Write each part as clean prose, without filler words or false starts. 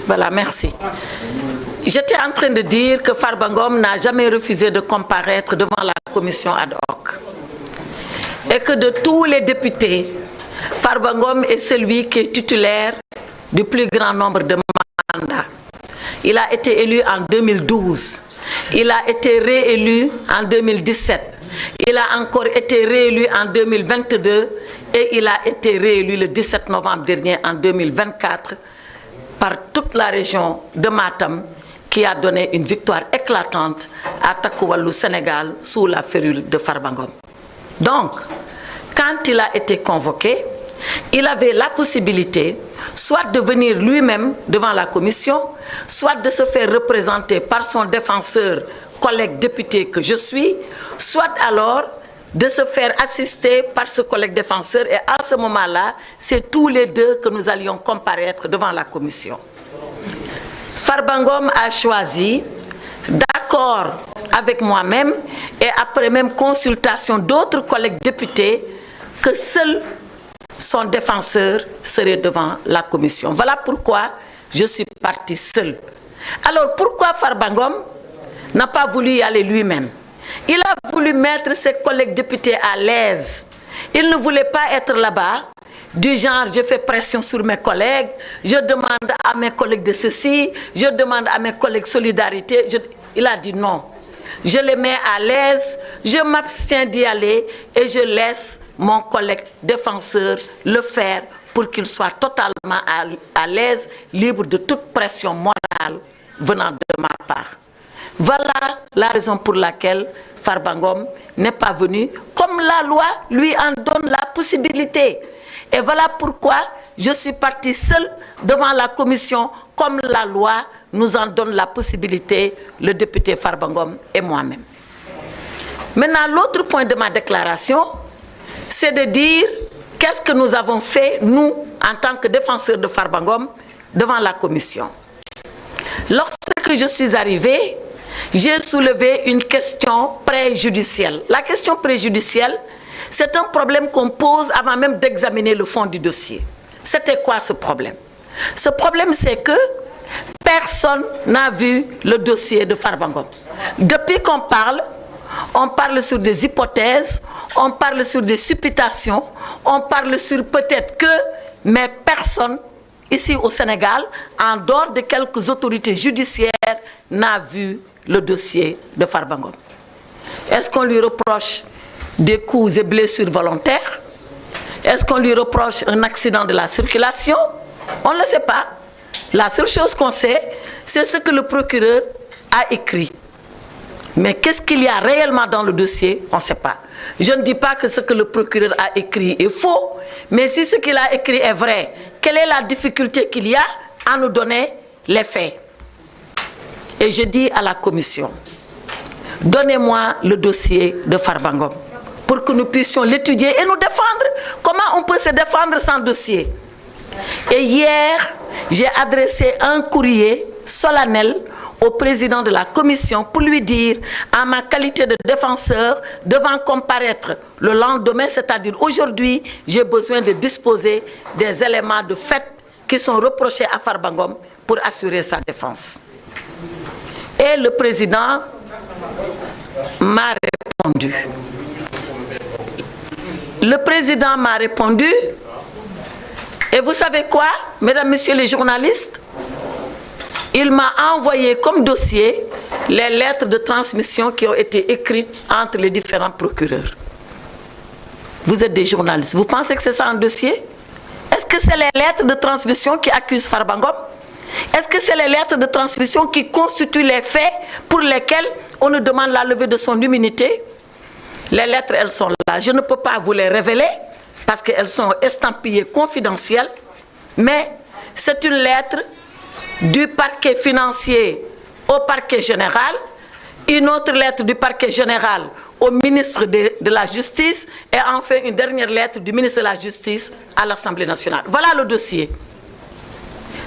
Voilà, merci. J'étais en train de dire que Farba Ngom n'a jamais refusé de comparaître devant la commission ad hoc. Et que de tous les députés, Farba Ngom est celui qui est titulaire du plus grand nombre de mandats. Il a été élu en 2012. Il a été réélu en 2017. Il a encore été réélu en 2022 et il a été réélu le 17 novembre dernier en 2024 par toute la région de Matam qui a donné une victoire éclatante à Takku Wallu Sénégal sous la férule de Farba Ngom. Donc, quand il a été convoqué, il avait la possibilité soit de venir lui-même devant la commission, soit de se faire représenter par son défenseur, collègue député que je suis, soit alors de se faire assister par ce collègue défenseur. Et à ce moment-là, c'est tous les deux que nous allions comparaître devant la commission. Farba Ngom a choisi, d'accord avec moi-même et après même consultation d'autres collègues députés, que seul son défenseur serait devant la commission. Voilà pourquoi je suis partie seule. Alors pourquoi Farba Ngom n'a pas voulu y aller lui-même? Il a voulu mettre ses collègues députés à l'aise. Il ne voulait pas être là-bas, du genre je fais pression sur mes collègues, je demande à mes collègues de ceci, je demande à mes collègues solidarité. Il a dit non. Je les mets à l'aise, je m'abstiens d'y aller et je laisse mon collègue défenseur le faire pour qu'il soit totalement à l'aise, libre de toute pression morale venant de ma part. Voilà la raison pour laquelle Farba Ngom n'est pas venu, comme la loi lui en donne la possibilité. Et voilà pourquoi je suis partie seule devant la commission, comme la loi nous en donne la possibilité, le député Farba Ngom et moi-même. Maintenant, l'autre point de ma déclaration, c'est de dire qu'est-ce que nous avons fait, nous, en tant que défenseurs de Farba Ngom, devant la commission. Lorsque je suis arrivée, j'ai soulevé une question préjudicielle. La question préjudicielle, c'est un problème qu'on pose avant même d'examiner le fond du dossier. C'était quoi ce problème? Ce problème, c'est que personne n'a vu le dossier de Farba Ngom. Depuis qu'on parle, on parle sur des hypothèses, on parle sur des supputations, on parle sur peut-être que, mais personne ici au Sénégal, en dehors de quelques autorités judiciaires, n'a vu le dossier de Farba Ngom. Est-ce qu'on lui reproche des coups et blessures volontaires? Est-ce qu'on lui reproche un accident de la circulation? On ne le sait pas. La seule chose qu'on sait, c'est ce que le procureur a écrit. Mais qu'est-ce qu'il y a réellement dans le dossier? On ne sait pas. Je ne dis pas que ce que le procureur a écrit est faux, mais si ce qu'il a écrit est vrai, quelle est la difficulté qu'il y a à nous donner les faits? Et je dis à la commission, donnez-moi le dossier de Farba Ngom pour que nous puissions l'étudier et nous défendre. Comment on peut se défendre sans dossier? Et hier, j'ai adressé un courrier solennel au président de la commission pour lui dire, en ma qualité de défenseur, devant comparaître le lendemain, c'est-à-dire aujourd'hui, j'ai besoin de disposer des éléments de fait qui sont reprochés à Farba Ngom pour assurer sa défense. Et le président m'a répondu. Le président m'a répondu, et vous savez quoi, mesdames, messieurs les journalistes? Il m'a envoyé comme dossier les lettres de transmission qui ont été écrites entre les différents procureurs. Vous êtes des journalistes, vous pensez que c'est ça un dossier? Est-ce que c'est les lettres de transmission qui accusent Farba Ngom? Est-ce que c'est les lettres de transmission qui constituent les faits pour lesquels on nous demande la levée de son immunité? Les lettres, elles sont là. Je ne peux pas vous les révéler parce qu'elles sont estampillées confidentielles, mais c'est une lettre du parquet financier au parquet général, une autre lettre du parquet général au ministre de la Justice et enfin une dernière lettre du ministre de la Justice à l'Assemblée nationale. Voilà le dossier.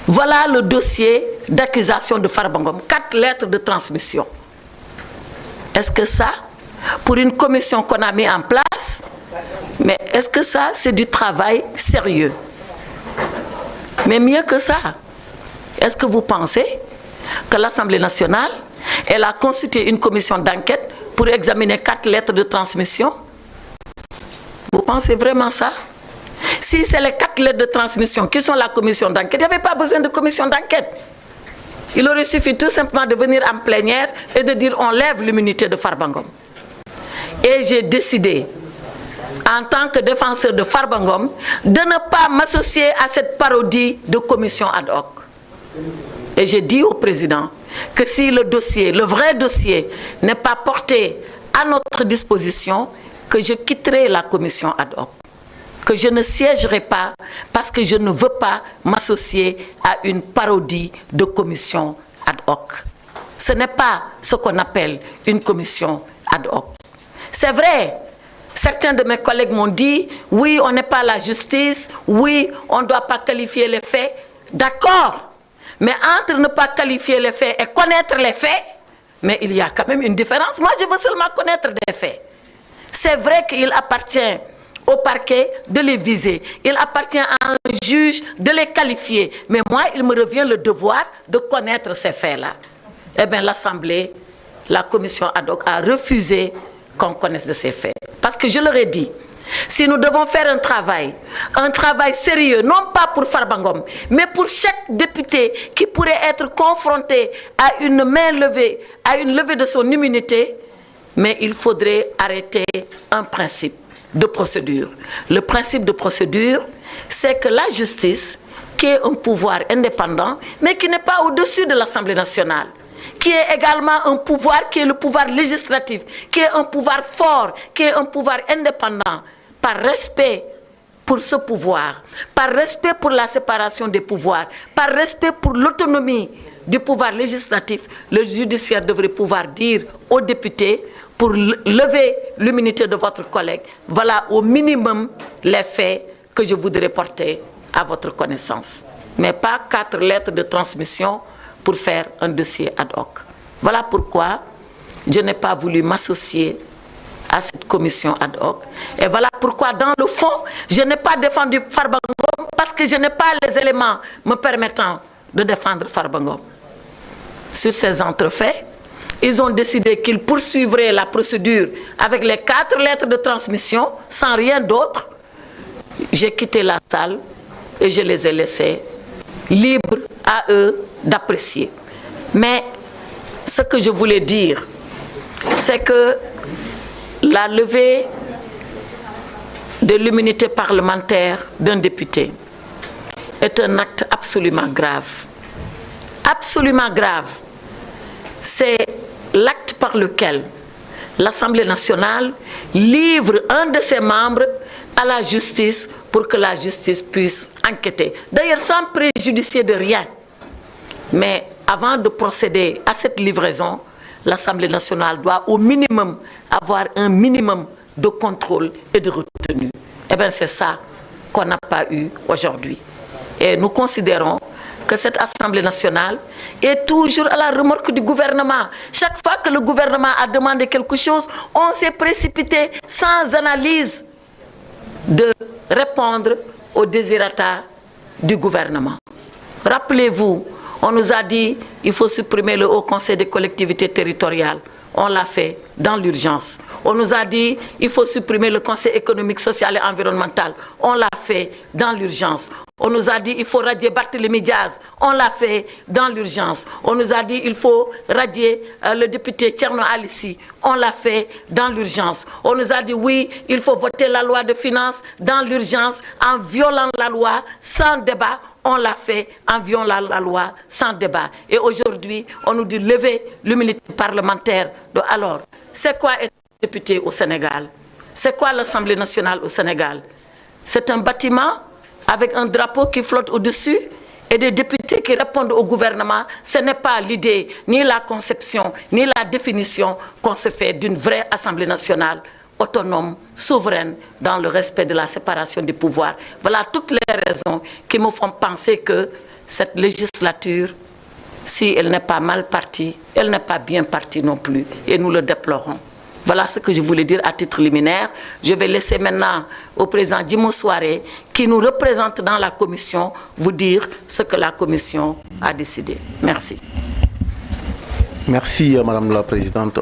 Voilà le dossier d'accusation de Farba Ngom. 4 lettres de transmission. Est-ce que ça, pour une commission qu'on a mis en place, mais est-ce que ça, c'est du travail sérieux? Mais mieux que ça, Est-ce que vous pensez que l'Assemblée nationale, elle a constitué une commission d'enquête pour examiner 4 lettres de transmission? Vous pensez vraiment ça? Si c'est les 4 lettres de transmission qui sont la commission d'enquête, il n'y avait pas besoin de commission d'enquête. Il aurait suffi tout simplement de venir en plénière et de dire on lève l'immunité de Farba Ngom. Et j'ai décidé, en tant que défenseur de Farba Ngom, de ne pas m'associer à cette parodie de commission ad hoc. Et j'ai dit au président que si le dossier, le vrai dossier, n'est pas porté à notre disposition, que je quitterai la commission ad hoc. Que je ne siégerai pas parce que je ne veux pas m'associer à une parodie de commission ad hoc. Ce n'est pas ce qu'on appelle une commission ad hoc. C'est vrai, certains de mes collègues m'ont dit, oui, on n'est pas la justice, oui, on ne doit pas qualifier les faits. D'accord, mais entre ne pas qualifier les faits et connaître les faits, mais il y a quand même une différence. Moi, je veux seulement connaître des faits. C'est vrai qu'il appartient au parquet de les viser. Il appartient à un juge de les qualifier. Mais moi, il me revient le devoir de connaître ces faits-là. Eh bien, l'Assemblée, la commission ad hoc a refusé qu'on connaisse de ces faits. Parce que je leur ai dit, si nous devons faire un travail sérieux, non pas pour Farba Ngom, mais pour chaque député qui pourrait être confronté à une main levée, à une levée de son immunité, mais il faudrait arrêter un principe de procédure. Le principe de procédure, c'est que la justice, qui est un pouvoir indépendant, mais qui n'est pas au-dessus de l'Assemblée nationale, qui est également un pouvoir, qui est le pouvoir législatif, qui est un pouvoir fort, qui est un pouvoir indépendant, par respect pour ce pouvoir, par respect pour la séparation des pouvoirs, par respect pour l'autonomie du pouvoir législatif, le judiciaire devrait pouvoir dire aux députés, pour lever l'immunité de votre collègue, voilà au minimum les faits que je voudrais porter à votre connaissance. Mais pas 4 lettres de transmission pour faire un dossier ad hoc. Voilà pourquoi je n'ai pas voulu m'associer à cette commission ad hoc. Et voilà pourquoi, dans le fond, je n'ai pas défendu Farba Ngom parce que je n'ai pas les éléments me permettant de défendre Farba Ngom. Sur ces entrefaits, ils ont décidé qu'ils poursuivraient la procédure avec les 4 lettres de transmission, sans rien d'autre. J'ai quitté la salle et je les ai laissés libres à eux d'apprécier. Mais ce que je voulais dire, c'est que la levée de l'immunité parlementaire d'un député est un acte absolument grave. Absolument grave. C'est l'acte par lequel l'Assemblée nationale livre un de ses membres à la justice pour que la justice puisse enquêter. D'ailleurs, sans préjudicier de rien. Mais avant de procéder à cette livraison, l'Assemblée nationale doit au minimum avoir un minimum de contrôle et de retenue. Eh bien, c'est ça qu'on n'a pas eu aujourd'hui. Et nous considérons que cette Assemblée nationale est toujours à la remorque du gouvernement. Chaque fois que le gouvernement a demandé quelque chose, on s'est précipité sans analyse de répondre aux désirata du gouvernement. Rappelez-vous, on nous a dit qu'il faut supprimer le Haut Conseil des collectivités territoriales. On l'a fait dans l'urgence. On nous a dit qu'il faut supprimer le Conseil économique, social et environnemental. On l'a fait dans l'urgence. On nous a dit qu'il faut radier Barthélémy Diaz. On l'a fait dans l'urgence. On nous a dit qu'il faut radier le député Thierno Alissi. On l'a fait dans l'urgence. On nous a dit oui, il faut voter la loi de finances dans l'urgence en violant la loi sans débat. On l'a fait en violant la loi sans débat. Et aujourd'hui, on nous dit lever l'immunité parlementaire. Alors, c'est quoi être député au Sénégal? C'est quoi l'Assemblée nationale au Sénégal? C'est un bâtiment avec un drapeau qui flotte au-dessus et des députés qui répondent au gouvernement. Ce n'est pas l'idée, ni la conception, ni la définition qu'on se fait d'une vraie Assemblée nationale autonome, souveraine, dans le respect de la séparation des pouvoirs. Voilà toutes les raisons qui me font penser que cette législature, si elle n'est pas mal partie, elle n'est pas bien partie non plus, et nous le déplorons. Voilà ce que je voulais dire à titre liminaire. Je vais laisser maintenant au président Djimo Souaré, qui nous représente dans la commission, vous dire ce que la commission a décidé. Merci. Merci, Madame la Présidente.